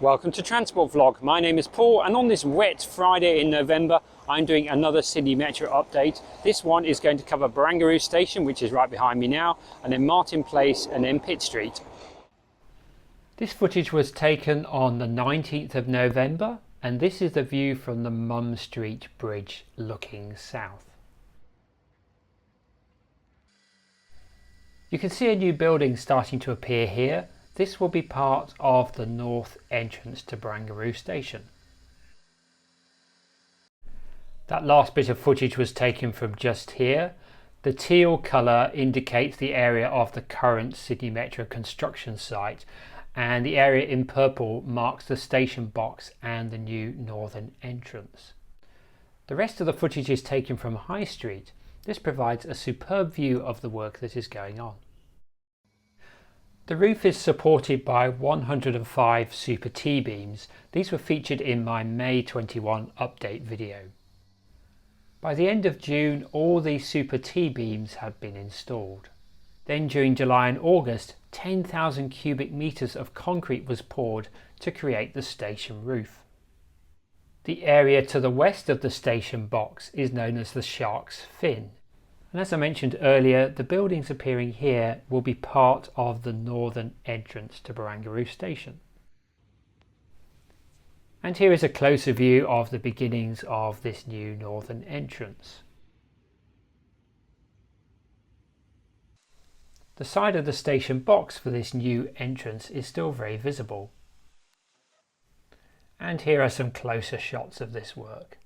Welcome to Transport Vlog. My name is Paul, and on this wet Friday in November I'm doing another Sydney Metro update. This one is going to cover Barangaroo Station, which is right behind me now, and then Martin Place and then Pitt Street. This footage was taken on the 19th of November, and this is the view from the Mum Street Bridge looking south. You can see a new building starting to appear here. This will be part of the north entrance to Barangaroo Station. That last bit of footage was taken from just here. The teal colour indicates the area of the current Sydney Metro construction site, and the area in purple marks the station box and the new northern entrance. The rest of the footage is taken from High Street. This provides a superb view of the work that is going on. The roof is supported by 105 Super T-beams. These were featured in my May 21 update video. By the end of June, all these Super T-beams had been installed. Then during July and August, 10,000 cubic metres of concrete was poured to create the station roof. The area to the west of the station box is known as the Shark's Fin. And as I mentioned earlier, the buildings appearing here will be part of the northern entrance to Barangaroo Station. And here is a closer view of the beginnings of this new northern entrance. The side of the station box for this new entrance is still very visible. And here are some closer shots of this work.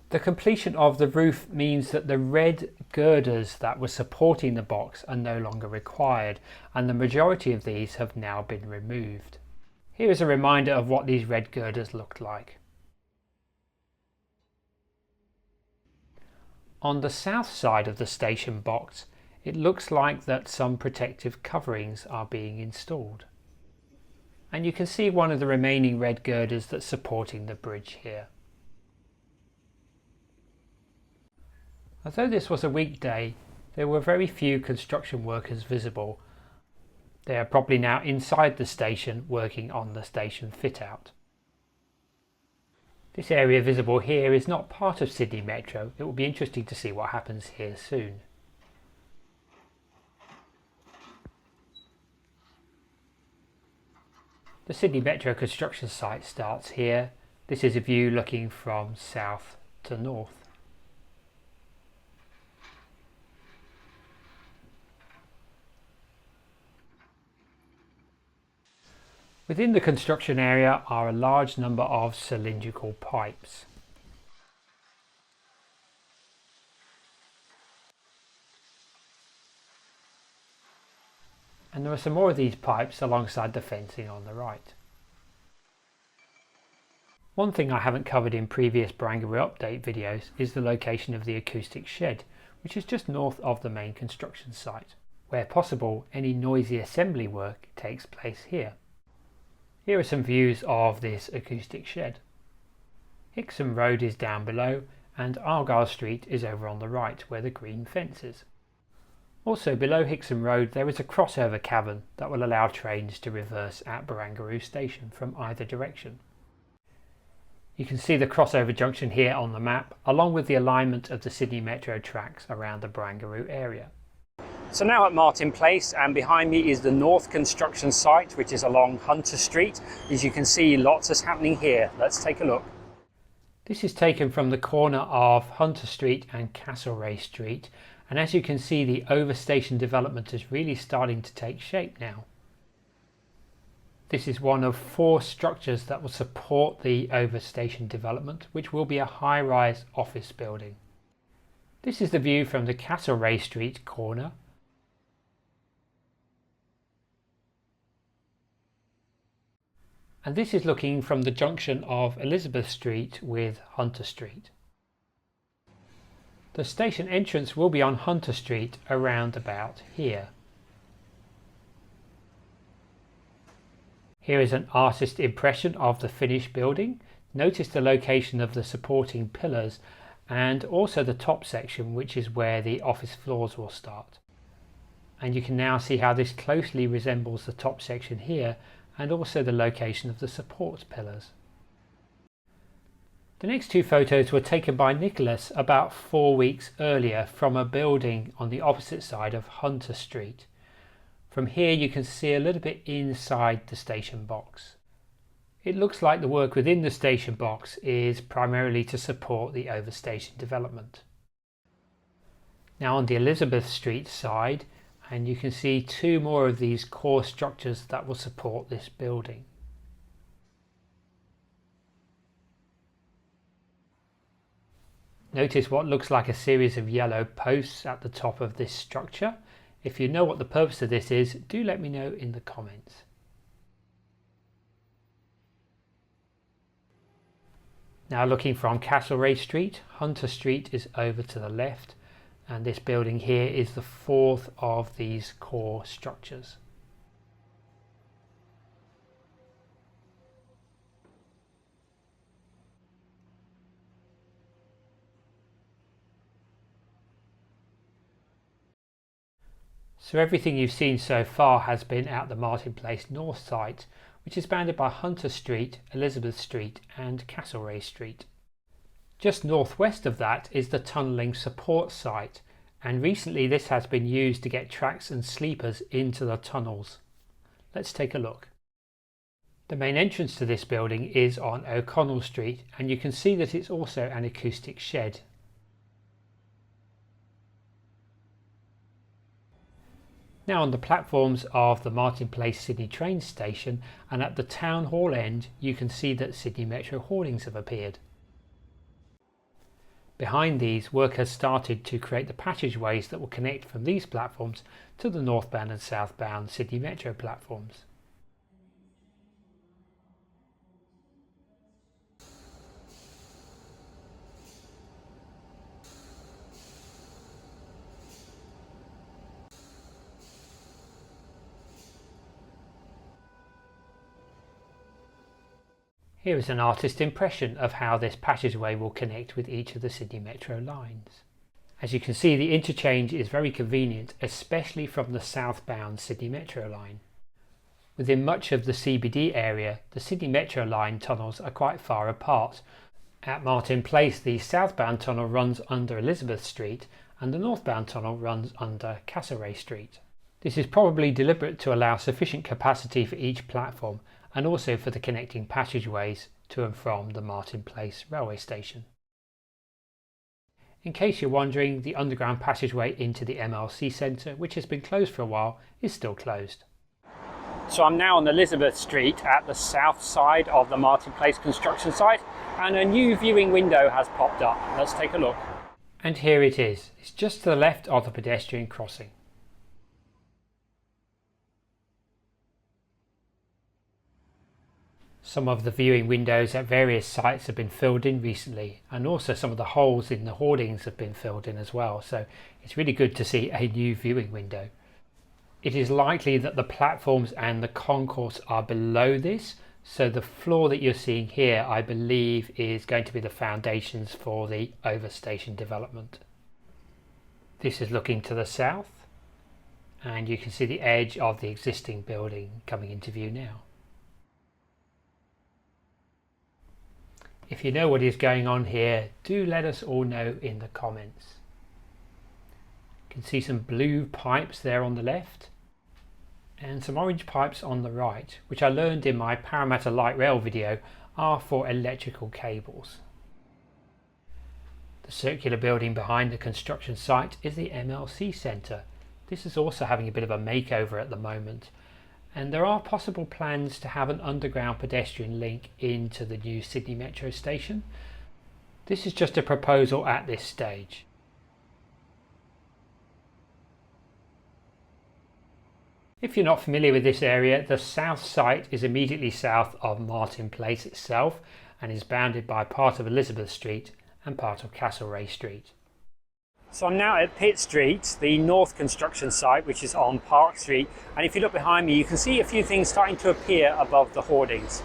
The completion of the roof means that the red girders that were supporting the box are no longer required, and the majority of these have now been removed. Here is a reminder of what these red girders looked like. On the south side of the station box, it looks like that some protective coverings are being installed. And you can see one of the remaining red girders that's supporting the bridge here. Although this was a weekday, there were very few construction workers visible. They are probably now inside the station working on the station fit-out. This area visible here is not part of Sydney Metro. It will be interesting to see what happens here soon. The Sydney Metro construction site starts here. This is a view looking from south to north. Within the construction area are a large number of cylindrical pipes. And there are some more of these pipes alongside the fencing on the right. One thing I haven't covered in previous Barangaroo update videos is the location of the acoustic shed, which is just north of the main construction site. Where possible, any noisy assembly work takes place here. Here are some views of this acoustic shed. Hixham Road is down below, and Argyle Street is over on the right where the green fence is. Also below Hixham Road there is a crossover cavern that will allow trains to reverse at Barangaroo Station from either direction. You can see the crossover junction here on the map, along with the alignment of the Sydney Metro tracks around the Barangaroo area. So now at Martin Place, and behind me is the north construction site, which is along Hunter Street. As you can see, lots is happening here. Let's take a look. This is taken from the corner of Hunter Street and Castlereagh Street, and as you can see, the overstation development is really starting to take shape now. This is one of 4 structures that will support the overstation development, which will be a high-rise office building. This is the view from the Castlereagh Street corner. And this is looking from the junction of Elizabeth Street with Hunter Street. The station entrance will be on Hunter Street around about here. Here is an artist impression of the finished building. Notice the location of the supporting pillars and also the top section, which is where the office floors will start. and you can now see how this closely resembles the top section here and also the location of the support pillars. The next two photos were taken by Nicholas about 4 weeks earlier from a building on the opposite side of Hunter Street. From here you can see a little bit inside the station box. It looks like the work within the station box is primarily to support the overstation development. Now on the Elizabeth Street side, and you can see two more of these core structures that will support this building. Notice what looks like a series of yellow posts at the top of this structure. If you know what the purpose of this is, do let me know in the comments. Now looking from Castlereagh Street, Hunter Street is over to the left, and this building here is the fourth of these core structures. So everything you've seen so far has been at the Martin Place North site, which is bounded by Hunter Street, Elizabeth Street and Castlereagh Street. Just northwest of that is the tunnelling support site, and recently this has been used to get tracks and sleepers into the tunnels. Let's take a look. The main entrance to this building is on O'Connell Street, and you can see that it's also an acoustic shed. Now on the platforms of the Martin Place Sydney train station and at the Town Hall end, you can see that Sydney Metro hoardings have appeared. Behind these, work has started to create the passageways that will connect from these platforms to the northbound and southbound Sydney Metro platforms. Here is an artist's impression of how this passageway will connect with each of the Sydney Metro lines. As you can see, the interchange is very convenient, especially from the southbound Sydney Metro line. Within much of the CBD area, the Sydney Metro line tunnels are quite far apart. At Martin Place, the southbound tunnel runs under Elizabeth Street and the northbound tunnel runs under Castlereagh Street. This is probably deliberate to allow sufficient capacity for each platform and also for the connecting passageways to and from the Martin Place railway station. In case you're wondering, the underground passageway into the MLC Centre, which has been closed for a while, is still closed. So I'm now on Elizabeth Street at the south side of the Martin Place construction site, and a new viewing window has popped up. Let's take a look. And here it is. It's just to the left of the pedestrian crossing. Some of the viewing windows at various sites have been filled in recently, and also some of the holes in the hoardings have been filled in as well, so it's really good to see a new viewing window. It is likely that the platforms and the concourse are below this, so the floor that you're seeing here I believe is going to be the foundations for the overstation development. This is looking to the south, and you can see the edge of the existing building coming into view now. If you know what is going on here, do let us all know in the comments. You can see some blue pipes there on the left and some orange pipes on the right, which I learned in my Parramatta light rail video are for electrical cables. The circular building behind the construction site is the MLC Centre. This is also having a bit of a makeover at the moment, and there are possible plans to have an underground pedestrian link into the new Sydney Metro station. This is just a proposal at this stage. If you're not familiar with this area, the south site is immediately south of Martin Place itself and is bounded by part of Elizabeth Street and part of Castlereagh Street. So I'm now at Pitt Street, the north construction site, which is on Park Street, and if you look behind me you can see a few things starting to appear above the hoardings.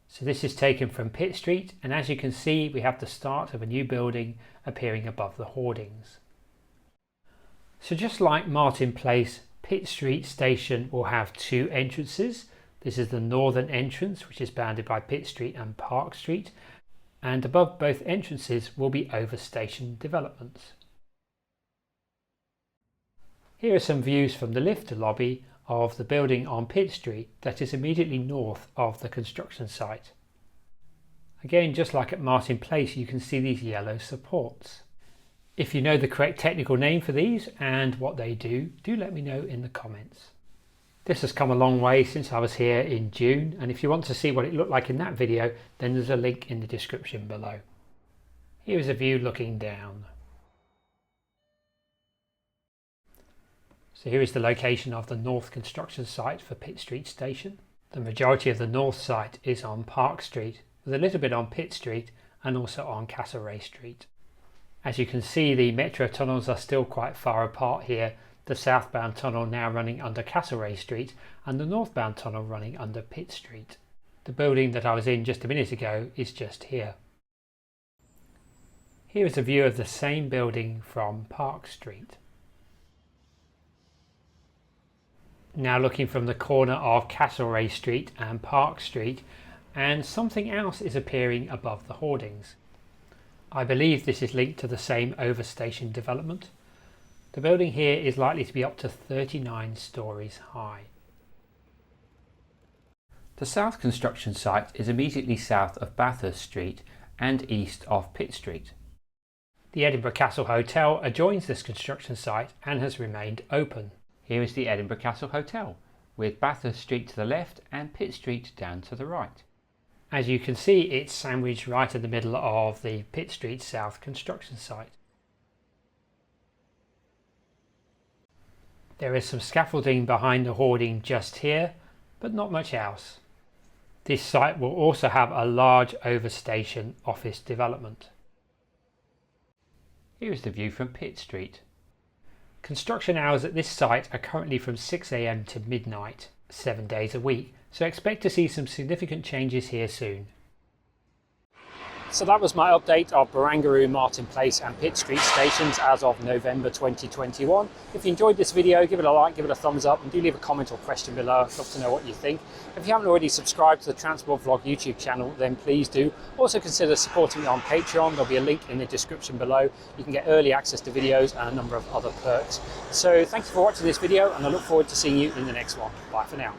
So this is taken from Pitt Street, and as you can see we have the start of a new building appearing above the hoardings. So just like Martin Place, Pitt Street Station will have two entrances. This is the northern entrance, which is bounded by Pitt Street and Park Street, and above both entrances will be overstation developments. Here are some views from the lift lobby of the building on Pitt Street that is immediately north of the construction site. Again, just like at Martin Place, you can see these yellow supports. If you know the correct technical name for these and what they do let me know in the comments. This has come a long way since I was here in June, and if you want to see what it looked like in that video, then there's a link in the description below. Here is a view looking down. So here is the location of the north construction site for Pitt Street Station. The majority of the north site is on Park Street, with a little bit on Pitt Street and also on Castlereagh Street. As you can see, the metro tunnels are still quite far apart here, the southbound tunnel now running under Castlereagh Street and the northbound tunnel running under Pitt Street. The building that I was in just a minute ago is just here. Here is a view of the same building from Park Street. Now looking from the corner of Castlereagh Street and Park Street, and something else is appearing above the hoardings. I believe this is linked to the same overstation development. The building here is likely to be up to 39 stories high. The south construction site is immediately south of Bathurst Street and east of Pitt Street. The Edinburgh Castle Hotel adjoins this construction site and has remained open. Here is the Edinburgh Castle Hotel, with Bathurst Street to the left and Pitt Street down to the right. As you can see, it's sandwiched right in the middle of the Pitt Street South construction site. There is some scaffolding behind the hoarding just here, but not much else. This site will also have a large overstation office development. Here is the view from Pitt Street. Construction hours at this site are currently from 6 AM to midnight, 7 days a week, so expect to see some significant changes here soon. So that was my update of Barangaroo, Martin Place and Pitt Street stations as of November 2021. If you enjoyed this video, give it a like, give it a thumbs up, and do leave a comment or question below. I'd love to know what you think. If you haven't already subscribed to the Transport Vlog YouTube channel, then please do. Also consider supporting me on Patreon. There'll be a link in the description below. You can get early access to videos and a number of other perks. So thank you for watching this video, and I look forward to seeing you in the next one. Bye for now.